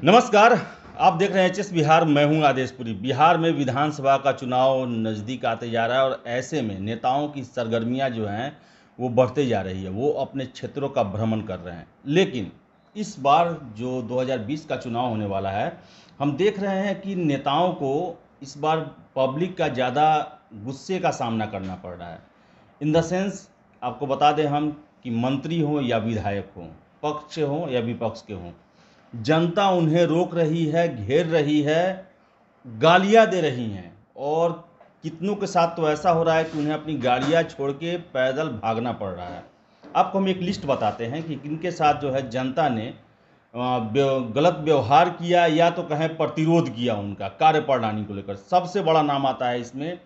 नमस्कार। आप देख रहे हैं एचएस बिहार। मैं हूं आदेशपुरी। बिहार में विधानसभा का चुनाव नज़दीक आते जा रहा है और ऐसे में नेताओं की सरगर्मियां जो हैं वो बढ़ते जा रही है। वो अपने क्षेत्रों का भ्रमण कर रहे हैं। लेकिन इस बार जो 2020 का चुनाव होने वाला है, हम देख रहे हैं कि नेताओं को इस बार पब्लिक का ज़्यादा गुस्से का सामना करना पड़ रहा है। इन द सेंस आपको बता दें हम कि मंत्री हों या विधायक हों, पक्ष हों या विपक्ष के हों, जनता उन्हें रोक रही है, घेर रही है, गालियां दे रही हैं। और कितनों के साथ तो ऐसा हो रहा है कि उन्हें अपनी गाड़ियां छोड़ के पैदल भागना पड़ रहा है। आपको हम एक लिस्ट बताते हैं कि किनके साथ जो है जनता ने गलत व्यवहार किया या तो कहें प्रतिरोध किया उनका कार्य प्रणाली को लेकर। सबसे बड़ा नाम आता है इसमें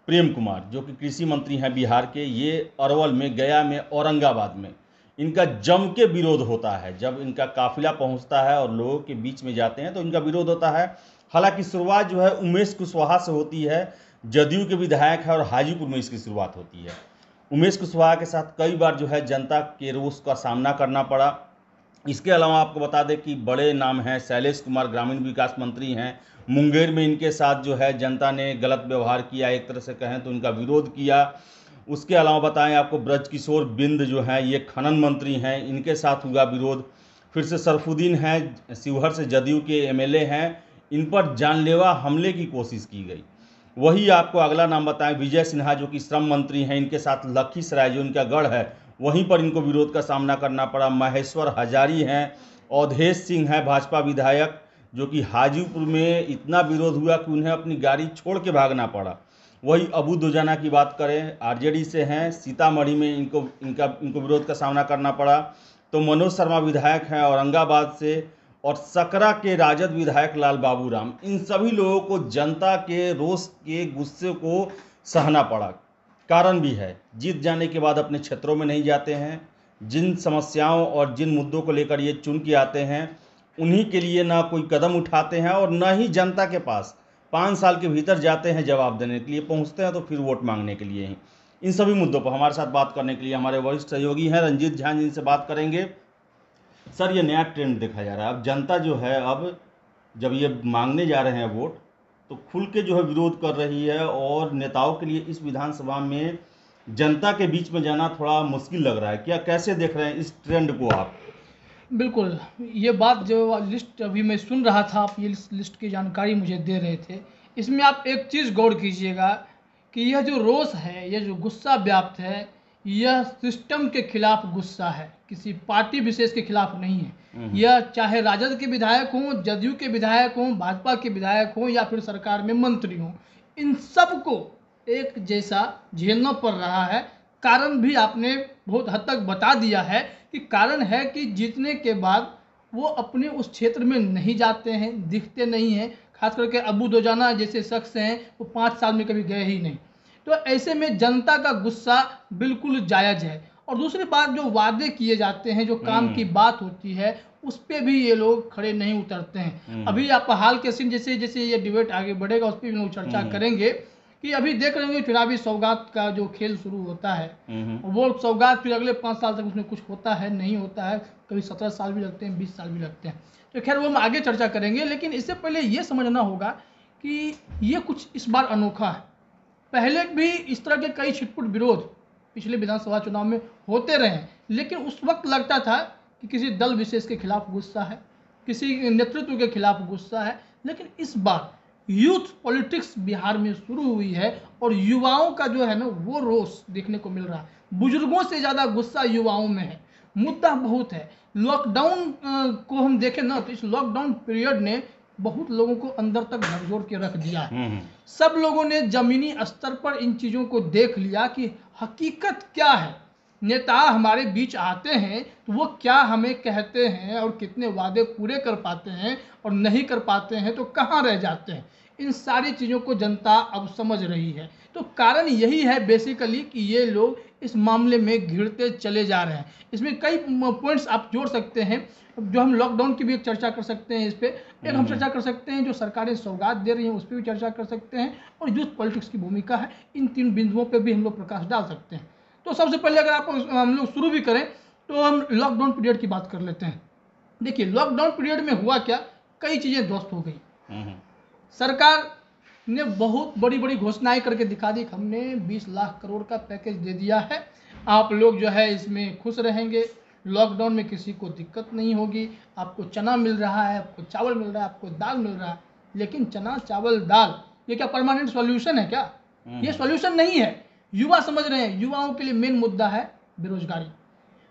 प्रेम कुमार, जो कि कृषि मंत्री हैं बिहार के। ये अरवल में, गया में, औरंगाबाद में इनका जम के विरोध होता है। जब इनका काफिला पहुंचता है और लोगों के बीच में जाते हैं तो इनका विरोध होता है। हालांकि शुरुआत जो है उमेश कुशवाहा से होती है, जदयू के विधायक है, और हाजीपुर में इसकी शुरुआत होती है। उमेश कुशवाहा के साथ कई बार जो है जनता के रोष का सामना करना पड़ा। इसके अलावा आपको बता दें कि बड़े नाम हैं, शैलेश कुमार ग्रामीण विकास मंत्री हैं। मुंगेर में इनके साथ जो है जनता ने गलत व्यवहार किया, एक तरह से कहें तो इनका विरोध किया। उसके अलावा बताएं आपको ब्रजकिशोर बिंद जो हैं, ये खनन मंत्री हैं, इनके साथ हुआ विरोध। फिर से सरफुद्दीन हैं, शिवहर से जदयू के एमएलए हैं, इन पर जानलेवा हमले की कोशिश की गई। वही आपको अगला नाम बताएं, विजय सिन्हा जो कि श्रम मंत्री हैं, इनके साथ लखीसराय जो इनका गढ़ है वहीं पर इनको विरोध का सामना करना पड़ा। महेश्वर हजारी हैं, अवधेश सिंह हैं भाजपा विधायक, जो कि हाजीपुर में इतना विरोध हुआ कि उन्हें अपनी गाड़ी छोड़ के भागना पड़ा। वही अबू दुजाना की बात करें, आरजेडी से हैं, सीतामढ़ी में इनको विरोध का सामना करना पड़ा। तो मनोज शर्मा विधायक हैं औरंगाबाद से, और सकरा के राजद विधायक लाल बाबू राम। इन सभी लोगों को जनता के रोष के गुस्से को सहना पड़ा। कारण भी है, जीत जाने के बाद अपने क्षेत्रों में नहीं जाते हैं। जिन समस्याओं और जिन मुद्दों को लेकर ये चुन के आते हैं उन्हीं के लिए ना कोई कदम उठाते हैं और ना ही जनता के पास 5 साल के भीतर जाते हैं जवाब देने के लिए। पहुंचते हैं तो फिर वोट मांगने के लिए ही। इन सभी मुद्दों पर हमारे साथ बात करने के लिए हमारे वरिष्ठ सहयोगी हैं रंजीत झा, जिनसे बात करेंगे। सर, ये नया ट्रेंड देखा जा रहा है। अब जनता जो है, अब जब ये मांगने जा रहे हैं वोट, तो खुल के जो है विरोध कर रही है। और नेताओं के लिए इस विधानसभा में जनता के बीच में जाना थोड़ा मुश्किल लग रहा है। क्या, कैसे देख रहे हैं इस ट्रेंड को आप? बिल्कुल, ये बात जो लिस्ट अभी मैं सुन रहा था, आप ये लिस्ट की जानकारी मुझे दे रहे थे, इसमें आप एक चीज़ गौर कीजिएगा कि यह जो रोष है, यह जो गुस्सा व्याप्त है, यह सिस्टम के खिलाफ गुस्सा है, किसी पार्टी विशेष के खिलाफ नहीं है। यह चाहे राजद के विधायक हों, जदयू के विधायक हों, भाजपा के विधायक हों या फिर सरकार में मंत्री हों, इन सबको एक जैसा झेलना पड़ रहा है। कारण भी आपने बहुत हद तक बता दिया है कि कारण है कि जीतने के बाद वो अपने उस क्षेत्र में नहीं जाते हैं, दिखते नहीं हैं। खास करके अबू दोजाना जैसे शख्स हैं, वो 5 साल में कभी गए ही नहीं। तो ऐसे में जनता का गुस्सा बिल्कुल जायज़ है। और दूसरी बात, जो वादे किए जाते हैं, जो काम की बात होती है, उस पर भी ये लोग खड़े नहीं उतरते हैं। अभी आप हाल के सीन, जैसे जैसे ये डिबेट आगे बढ़ेगा उस पर भी लोग चर्चा करेंगे कि अभी देख रहे होंगे चुनावी सौगात का जो खेल शुरू होता है, वो सौगात फिर अगले 5 साल तक उसमें कुछ होता है नहीं होता है। कभी 17 साल भी लगते हैं, 20 साल भी लगते हैं। तो खैर वो हम आगे चर्चा करेंगे। लेकिन इससे पहले ये समझना होगा कि ये कुछ इस बार अनोखा है। पहले भी इस तरह के कई छिटपुट विरोध पिछले विधानसभा चुनाव में होते रहे हैं, लेकिन उस वक्त लगता था कि किसी दल विशेष के खिलाफ गुस्सा है, किसी नेतृत्व के खिलाफ गुस्सा है। लेकिन इस बार यूथ पॉलिटिक्स बिहार में शुरू हुई है और युवाओं का जो है ना, वो रोष देखने को मिल रहा है। बुजुर्गों से ज़्यादा गुस्सा युवाओं में है। मुद्दा बहुत है। लॉकडाउन को हम देखें ना, तो इस लॉकडाउन पीरियड ने बहुत लोगों को अंदर तक झकझोर के रख दिया है। सब लोगों ने ज़मीनी स्तर पर इन चीज़ों को देख लिया कि हकीकत क्या है। नेता हमारे बीच आते हैं तो वो क्या हमें कहते हैं और कितने वादे पूरे कर पाते हैं और नहीं कर पाते हैं तो कहाँ रह जाते हैं। इन सारी चीज़ों को जनता अब समझ रही है। तो कारण यही है बेसिकली कि ये लोग इस मामले में घिरते चले जा रहे हैं। इसमें कई पॉइंट्स आप जोड़ सकते हैं, जो हम लॉकडाउन की भी एक चर्चा कर सकते हैं। इस पर एक हम चर्चा कर सकते हैं, जो सरकारें सौगात दे रही हैं उस पर भी चर्चा कर सकते हैं, और यूथ पॉलिटिक्स की भूमिका है। इन 3 बिंदुओं पर भी हम लोग प्रकाश डाल सकते हैं। तो सबसे पहले अगर आप हम लोग शुरू भी करें तो हम लॉकडाउन पीरियड की बात कर लेते हैं। देखिए, लॉकडाउन पीरियड में हुआ क्या, कई चीज़ें ध्वस्त हो गई। हम्म, सरकार ने बहुत बड़ी बड़ी घोषणाएं करके दिखा दी कि हमने 20 लाख करोड़ का पैकेज दे दिया है, आप लोग जो है इसमें खुश रहेंगे, लॉकडाउन में किसी को दिक्कत नहीं होगी, आपको चना मिल रहा है, आपको चावल मिल रहा है, आपको दाल मिल रहा है। लेकिन चना चावल दाल ये क्या परमानेंट सॉल्यूशन है क्या? ये सॉल्यूशन नहीं है। युवा समझ रहे हैं, युवाओं के लिए मेन मुद्दा है बेरोजगारी।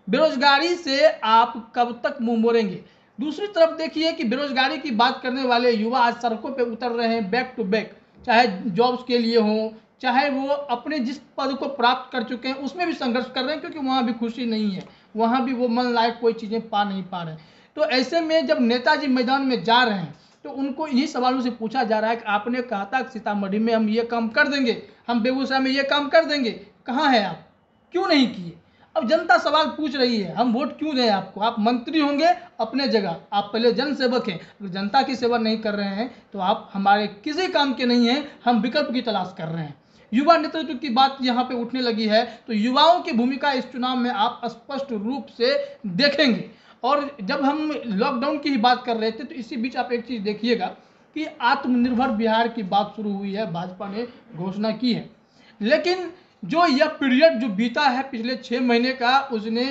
बेरोजगारी से आप कब तक मुंह मोड़ेंगे? दूसरी तरफ देखिए कि बेरोजगारी की बात करने वाले युवा आज सड़कों पे उतर रहे हैं बैक टू बैक, चाहे जॉब्स के लिए हो, चाहे वो अपने जिस पद को प्राप्त कर चुके हैं उसमें भी संघर्ष कर रहे हैं, क्योंकि वहाँ भी खुशी नहीं है, वहाँ भी वो मन लायक कोई चीज़ें पा नहीं पा रहे हैं। तो ऐसे में जब नेताजी मैदान में जा रहे हैं तो उनको इन्हीं सवालों से पूछा जा रहा है कि आपने कहा था कि सीतामढ़ी में हम ये काम कर देंगे, हम बेगूसराय में ये काम कर देंगे, कहाँ है आप, क्यों नहीं किए? अब जनता सवाल पूछ रही है, हम वोट क्यों दें आपको? आप मंत्री होंगे अपने जगह, आप पहले जन सेवक हैं, अगर जनता की सेवा नहीं कर रहे हैं तो आप हमारे किसी काम के नहीं हैं, हम विकल्प की तलाश कर रहे हैं। युवा नेतृत्व की बात यहाँ पे उठने लगी है, तो युवाओं की भूमिका इस चुनाव में आप स्पष्ट रूप से देखेंगे। और जब हम लॉकडाउन की ही बात कर रहे थे तो इसी बीच आप एक चीज़ देखिएगा कि आत्मनिर्भर बिहार की बात शुरू हुई है, भाजपा ने घोषणा की है, लेकिन जो यह पीरियड जो बीता है पिछले 6 महीने का, उसने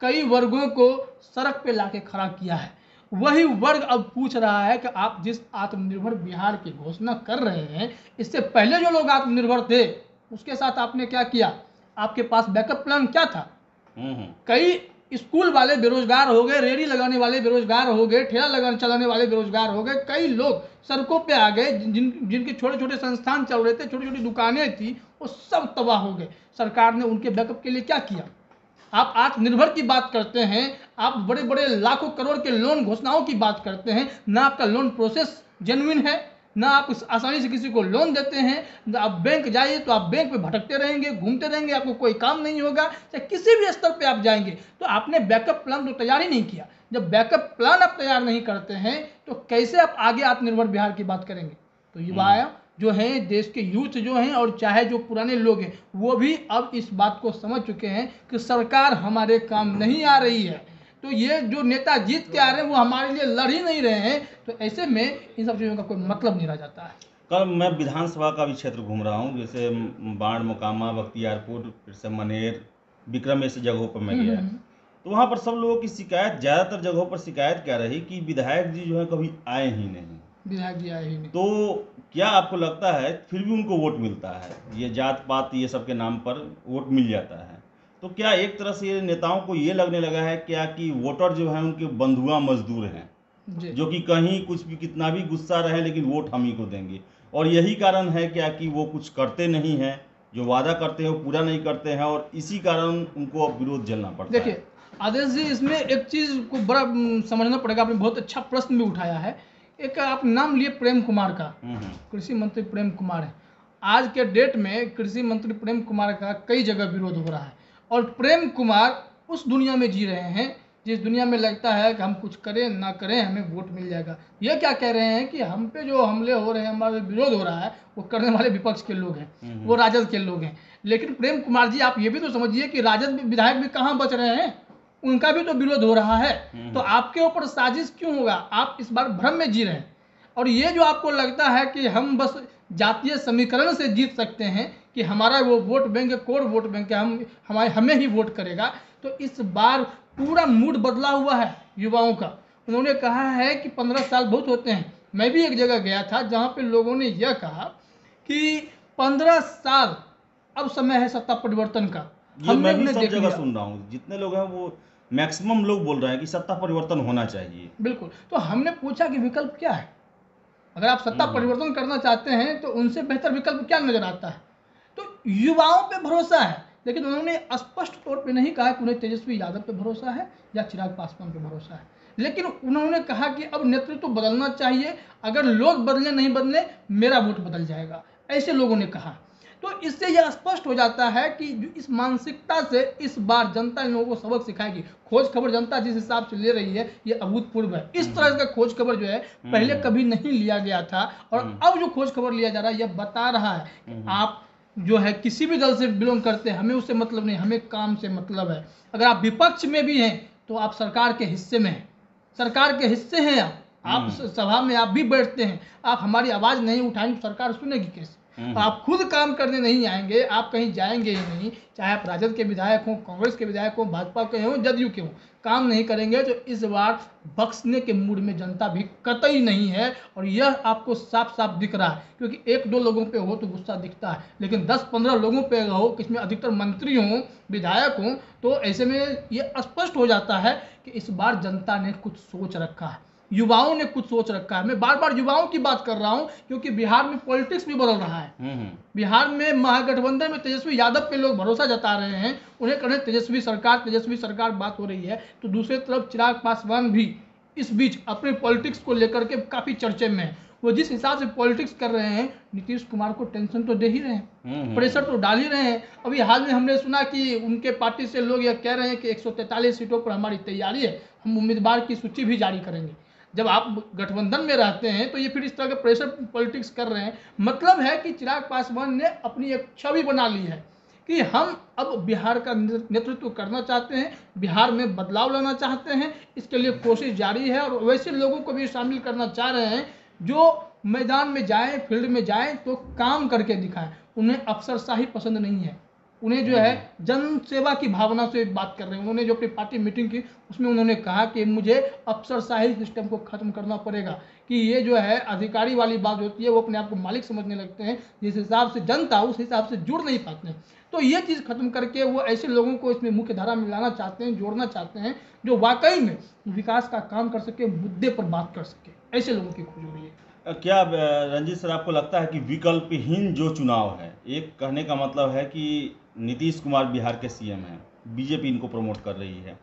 कई वर्गों को सड़क पे लाके खड़ा किया है। वही वर्ग अब पूछ रहा है कि आप जिस आत्मनिर्भर बिहार की घोषणा कर रहे हैं, इससे पहले जो लोग आत्मनिर्भर थे उसके साथ आपने क्या किया? आपके पास बैकअप प्लान क्या था? कई स्कूल वाले बेरोजगार हो गए, रेहड़ी लगाने वाले बेरोजगार हो गए, ठेला चलाने वाले बेरोजगार हो गए, कई लोग सड़कों पे आ गए, जिनके छोटे छोटे संस्थान चल रहे थे, छोटी छोटी दुकानें थी, वो सब तबाह हो गए। सरकार ने उनके बैकअप के लिए क्या किया? आप आत्मनिर्भर की बात करते हैं, आप बड़े बड़े लाखों करोड़ के लोन घोषणाओं की बात करते हैं, ना आपका लोन प्रोसेस जेन्युइन है, ना आप आसानी से किसी को लोन देते हैं। आप बैंक जाइए तो आप बैंक पे भटकते रहेंगे, घूमते रहेंगे, आपको कोई काम नहीं होगा। चाहे किसी भी स्तर पे आप जाएंगे तो आपने बैकअप प्लान तो तैयार ही नहीं किया। जब बैकअप प्लान आप तैयार नहीं करते हैं तो कैसे आप आगे आत्मनिर्भर बिहार की बात करेंगे? तो युवा जो हैं, देश के यूथ जो हैं, और चाहे जो पुराने लोग हैं, वो भी अब इस बात को समझ चुके हैं कि सरकार हमारे काम नहीं आ रही है। तो ये जो नेता जीत के आ रहे हैं वो हमारे लिए लड़ ही नहीं रहे हैं। तो ऐसे में इन सब चीज़ों का कोई मतलब नहीं रह जाता है। कल मैं विधानसभा का भी क्षेत्र घूम रहा हूँ, जैसे बाढ़, मोकामा, बख्तियारपुर, फिर से मनेर, विक्रम, ऐसे जगहों पर मैं गया। तो वहाँ पर सब लोगों की शिकायत, ज़्यादातर जगहों पर शिकायत क्या रही कि विधायक जी जो है कभी आए ही नहीं। विधायक जी आए ही नहीं। तो क्या आपको लगता है फिर भी उनको वोट मिलता है? ये जात पात ये सब के नाम पर वोट मिल जाता है, तो क्या एक तरह से नेताओं को ये लगने लगा है क्या कि वोटर जो है उनके बंधुआ मजदूर हैं, जो कि कहीं कुछ भी कितना भी गुस्सा रहे लेकिन वोट हम ही को देंगे, और यही कारण है क्या कि वो कुछ करते नहीं हैं, जो वादा करते हैं वो पूरा नहीं करते हैं, और इसी कारण उनको अब विरोध झेलना पड़ता है? देखिए आदेश जी, इसमें एक चीज़ को बड़ा समझना पड़ेगा। आपने बहुत अच्छा प्रश्न भी उठाया है। एक आप नाम लिए प्रेम कुमार का, कृषि मंत्री प्रेम कुमार है। आज के डेट में कृषि मंत्री प्रेम कुमार का कई जगह विरोध हो रहा है, और प्रेम कुमार उस दुनिया में जी रहे हैं जिस दुनिया में लगता है कि हम कुछ करें ना करें हमें वोट मिल जाएगा। ये क्या कह रहे हैं कि हम पे जो हमले हो रहे हैं, हमारे विरोध हो रहा है, वो करने वाले विपक्ष के लोग हैं, वो राजद के लोग हैं। लेकिन प्रेम कुमार जी, आप ये भी तो समझिए कि राजद विधायक भी कहाँ बच रहे हैं, उनका भी तो विरोध हो रहा है। तो आपके ऊपर साजिश क्यों होगा? आप इस बार भ्रम में जी रहे हैं। और ये जो आपको लगता है कि हम बस जातीय समीकरण से जीत सकते हैं, कि हमारा वो वोट बैंक है, कोर वोट बैंक है, हमें ही वोट करेगा, तो इस बार पूरा मूड बदला हुआ है युवाओं का। उन्होंने कहा है कि 15 साल बहुत होते हैं। मैं भी एक जगह गया था जहाँ पे लोगों ने यह कहा कि 15 साल अब समय है सत्ता परिवर्तन का। मैं भी सब जगह सुन रहा हूँ, जितने लोग हैं वो मैक्सिमम लोग बोल रहे हैं कि सत्ता परिवर्तन होना चाहिए। बिल्कुल। तो हमने पूछा कि विकल्प क्या है? अगर आप सत्ता परिवर्तन करना चाहते हैं तो उनसे बेहतर विकल्प क्या नजर आता है? तो युवाओं पे भरोसा है, लेकिन उन्होंने स्पष्ट तौर पे नहीं कहा कि उन्हें तेजस्वी यादव पे भरोसा है या चिराग पासवान पे भरोसा है, लेकिन उन्होंने कहा कि अब नेतृत्व बदलना चाहिए, अगर लोग बदले नहीं बदले मेरा वोट बदल जाएगा, ऐसे लोगों ने कहा। तो इससे यह स्पष्ट हो जाता है कि इस मानसिकता से इस बार जनता इन लोगों को सबक सिखाएगी। खोज खबर जनता जिस हिसाब से ले रही है ये अभूतपूर्व है। इस तरह का खोज खबर जो है पहले कभी नहीं लिया गया था, और अब जो खोज खबर लिया जा रहा है यह बता रहा है कि आप जो है किसी भी दल से बिलोंग करते हैं, हमें उससे मतलब नहीं, हमें काम से मतलब है। अगर आप विपक्ष में भी हैं तो आप सरकार के हिस्से में हैं, सरकार के हिस्से हैं आप, आप सभा में आप भी बैठते हैं, आप हमारी आवाज़ नहीं उठाएंगे तो सरकार सुनेगी कैसे? आप खुद काम करने नहीं आएंगे, आप कहीं जाएंगे ही नहीं, चाहे आप राजद के विधायक हों, कांग्रेस के विधायक हों, भाजपा के हों, जदयू के हों, काम नहीं करेंगे तो इस बार बख्शने के मूड में जनता भी कतई नहीं है। और यह आपको साफ साफ दिख रहा है, क्योंकि 1-2 लोगों पे हो तो गुस्सा दिखता है, लेकिन 10-15 लोगों पे हो, किसमें अधिकतर मंत्री हों, विधायक हों, तो ऐसे में ये स्पष्ट हो जाता है कि इस बार जनता ने कुछ सोच रखा है, युवाओं ने कुछ सोच रखा है। मैं बार बार युवाओं की बात कर रहा हूं क्योंकि बिहार में पॉलिटिक्स भी बदल रहा है। बिहार में महागठबंधन में तेजस्वी यादव पे लोग भरोसा जता रहे हैं, उन्हें करें तेजस्वी सरकार बात हो रही है, तो दूसरी तरफ चिराग पासवान भी इस बीच अपने पॉलिटिक्स को लेकर के काफ़ी चर्चे में है। वो जिस हिसाब से पॉलिटिक्स कर रहे हैं, नीतीश कुमार को टेंशन तो दे ही रहे हैं, प्रेशर तो डाल ही रहे हैं। अभी हाल में हमने सुना कि उनके पार्टी से लोग यह कह रहे हैं कि 143 सीटों पर हमारी तैयारी है, हम उम्मीदवार की सूची भी जारी करेंगे। जब आप गठबंधन में रहते हैं तो ये फिर इस तरह का प्रेशर पॉलिटिक्स कर रहे हैं, मतलब है कि चिराग पासवान ने अपनी एक छवि बना ली है कि हम अब बिहार का नेतृत्व करना चाहते हैं, बिहार में बदलाव लाना चाहते हैं, इसके लिए कोशिश जारी है। और वैसे लोगों को भी शामिल करना चाह रहे हैं जो मैदान में जाएं, फील्ड में जाएं तो काम करके दिखाएं। उन्हें अफसरशाही पसंद नहीं है, उन्हें जो है जन सेवा की भावना से बात कर रहे हैं। उन्होंने जो अपनी पार्टी मीटिंग की उसमें उन्होंने कहा कि मुझे अफसरशाही सिस्टम को खत्म करना पड़ेगा, कि ये जो है अधिकारी वाली बात होती है, वो अपने आप को मालिक समझने लगते हैं, जिस हिसाब से जनता उस हिसाब से जुड़ नहीं पाते हैं। तो ये चीज़ खत्म करके वो ऐसे लोगों को इसमें मुख्य धारा में लाना चाहते हैं, जोड़ना चाहते हैं जो वाकई में विकास का काम कर सके, मुद्दे पर बात कर सके, ऐसे लोगों की खोज हो रही है। क्या रंजीत सर आपको लगता है कि विकल्पहीन जो चुनाव है, एक कहने का मतलब है कि नीतीश कुमार बिहार के सीएम हैं, बीजेपी इनको प्रमोट कर रही है,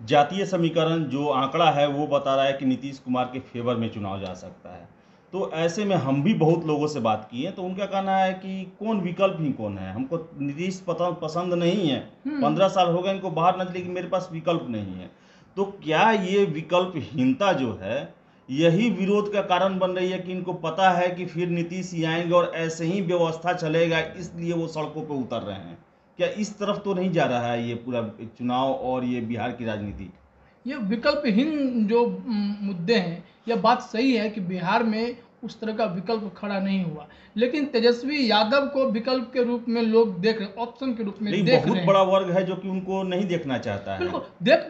जातीय समीकरण जो आंकड़ा है वो बता रहा है कि नीतीश कुमार के फेवर में चुनाव जा सकता है। तो ऐसे में हम भी बहुत लोगों से बात की है, तो उनका कहना है कि कौन विकल्प ही कौन है, हमको नीतीश पसंद नहीं है, 15 साल हो गए इनको बाहर न, लेकिन मेरे पास विकल्प नहीं है। तो क्या ये विकल्पहीनता जो है यही विरोध का कारण बन रही है कि इनको पता है कि फिर नीतीश ही आएंगे और ऐसे ही व्यवस्था चलेगा, इसलिए वो सड़कों पर उतर रहे हैं? क्या इस तरफ तो नहीं जा रहा है ये पूरा चुनाव और ये बिहार की राजनीति? ये विकल्पहीन जो मुद्दे हैं, यह बात सही है कि बिहार में उस तरह का विकल्प खड़ा नहीं हुआ, लेकिन तेजस्वी यादव को विकल्प के रूप में लोग देख रहे हैं, ऑप्शन के रूप में देख रहे हैं। बहुत बड़ा वर्ग है जो कि उनको नहीं देखना चाहता है।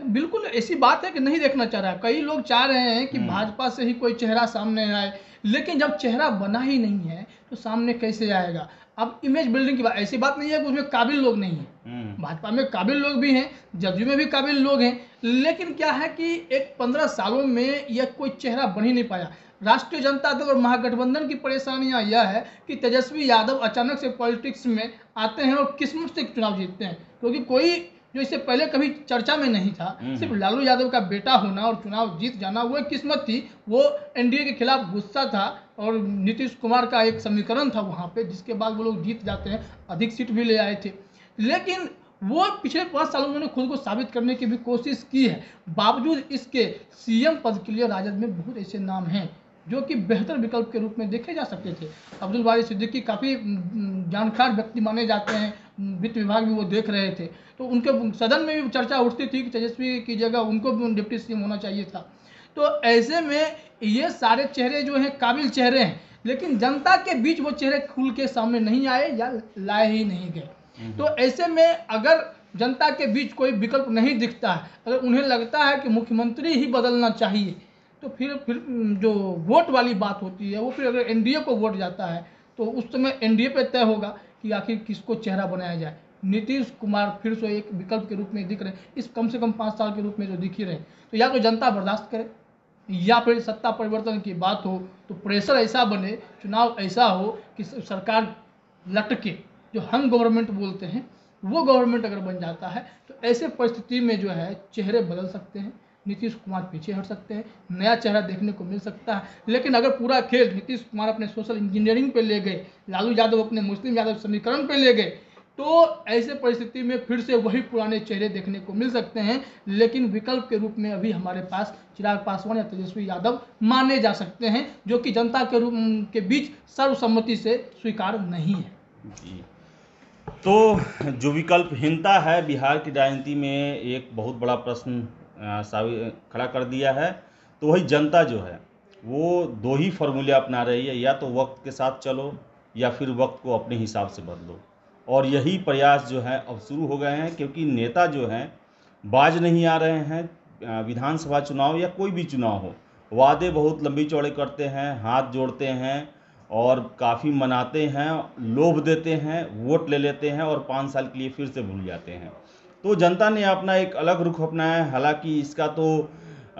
बिल्कुल ऐसी बात है कि नहीं देखना चाह रहा है। कई लोग चाह रहे हैं कि भाजपा से ही कोई चेहरा सामने आए, लेकिन जब चेहरा बना ही नहीं है तो सामने कैसे आएगा? अब इमेज बिल्डिंग की बात, ऐसी बात नहीं है कि उसमें काबिल लोग नहीं हैं, भाजपा में काबिल लोग भी हैं, जदयू में भी काबिल लोग हैं, लेकिन क्या है कि एक 15 सालों में यह कोई चेहरा बन ही नहीं पाया। राष्ट्रीय जनता दल और महागठबंधन की परेशानियां यह है कि तेजस्वी यादव अचानक से पॉलिटिक्स में आते हैं और किस्मत से चुनाव जीतते हैं, क्योंकि कोई जो इससे पहले कभी चर्चा में नहीं था, सिर्फ लालू यादव का बेटा होना और चुनाव जीत जाना वो एक किस्मत थी। वो एनडीए के खिलाफ गुस्सा था और नीतीश कुमार का एक समीकरण था वहाँ पे, जिसके बाद वो लोग जीत जाते हैं, अधिक सीट भी ले आए थे। लेकिन वो पिछले 5 सालों में खुद को साबित करने की भी कोशिश की है। बावजूद इसके सीएम पद के लिए राजद में बहुत ऐसे नाम हैं जो कि बेहतर विकल्प के रूप में देखे जा सकते थे। अब्दुल बारी सिद्दीकी काफ़ी जानकार व्यक्ति माने जाते हैं, वित्त विभाग भी वो देख रहे थे, तो उनके सदन में भी चर्चा उठती थी कि तेजस्वी की जगह उनको भी डिप्टी सीएम होना चाहिए था। तो ऐसे में ये सारे चेहरे जो हैं काबिल चेहरे हैं, लेकिन जनता के बीच वो चेहरे खुल के सामने नहीं आए या लाए ही नहीं गए। तो ऐसे में अगर जनता के बीच कोई विकल्प नहीं दिखता है, अगर उन्हें लगता है कि मुख्यमंत्री ही बदलना चाहिए, तो फिर जो वोट वाली बात होती है वो फिर अगर एनडीए को वोट जाता है तो उस समय एनडीए पे तय होगा कि आखिर किसको चेहरा बनाया जाए। नीतीश कुमार फिर से एक विकल्प के रूप में दिख रहे हैं, इस कम से कम 5 साल के रूप में जो दिख ही रहे हैं। तो या तो जनता बर्दाश्त करे या फिर सत्ता परिवर्तन की बात हो तो प्रेशर ऐसा बने, चुनाव ऐसा हो कि सरकार लटके, जो हम गवर्नमेंट बोलते हैं वो गवर्नमेंट अगर बन जाता है तो ऐसे परिस्थिति में जो है चेहरे बदल सकते हैं, नीतीश कुमार पीछे हट सकते हैं, नया चेहरा देखने को मिल सकता है। लेकिन अगर पूरा खेल नीतीश कुमार अपने सोशल इंजीनियरिंग पे ले गए, लालू यादव अपने मुस्लिम यादव समीकरण पे ले गए, तो ऐसे परिस्थिति में फिर से वही पुराने चेहरे देखने को मिल सकते हैं। लेकिन विकल्प के रूप में अभी हमारे पास चिराग पासवान या तेजस्वी यादव माने जा सकते हैं, जो कि जनता के बीच सर्वसम्मति से स्वीकार नहीं है। जी, तो जो विकल्पहीनता है बिहार की राजनीति में एक बहुत बड़ा प्रश्न खड़ा कर दिया है। तो वही जनता जो है वो दो ही फॉर्मूले अपना रही है, या तो वक्त के साथ चलो या फिर वक्त को अपने हिसाब से बदलो। और यही प्रयास जो है अब शुरू हो गए हैं, क्योंकि नेता जो हैं बाज नहीं आ रहे हैं। विधानसभा चुनाव या कोई भी चुनाव हो, वादे बहुत लंबी चौड़े करते हैं, हाथ जोड़ते हैं और काफ़ी मनाते हैं, लोभ देते हैं, वोट ले लेते हैं और 5 साल के लिए फिर से भूल जाते हैं। तो जनता ने अपना एक अलग रुख अपनाया है। हालांकि इसका तो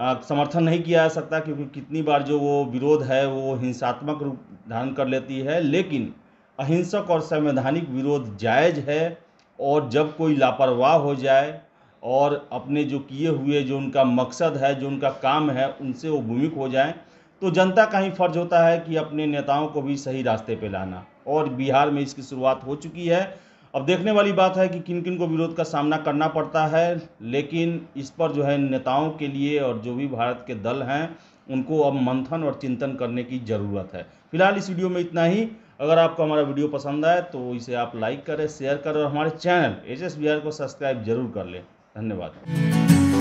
समर्थन नहीं किया जा सकता, क्योंकि कितनी बार जो वो विरोध है वो हिंसात्मक रूप धारण कर लेती है, लेकिन अहिंसक और संवैधानिक विरोध जायज़ है। और जब कोई लापरवाह हो जाए और अपने जो किए हुए जो उनका मकसद है, जो उनका काम है, उनसे वो भूमिक हो जाए, तो जनता का ही फर्ज होता है कि अपने नेताओं को भी सही रास्ते पे लाना। और बिहार में इसकी शुरुआत हो चुकी है। अब देखने वाली बात है कि किन किन को विरोध का सामना करना पड़ता है, लेकिन इस पर जो है नेताओं के लिए और जो भी भारत के दल हैं उनको अब मंथन और चिंतन करने की ज़रूरत है। फिलहाल इस वीडियो में इतना ही। अगर आपको हमारा वीडियो पसंद आए तो इसे आप लाइक करें, शेयर करें और हमारे चैनल एच एस बिहार को सब्सक्राइब जरूर कर लें। धन्यवाद।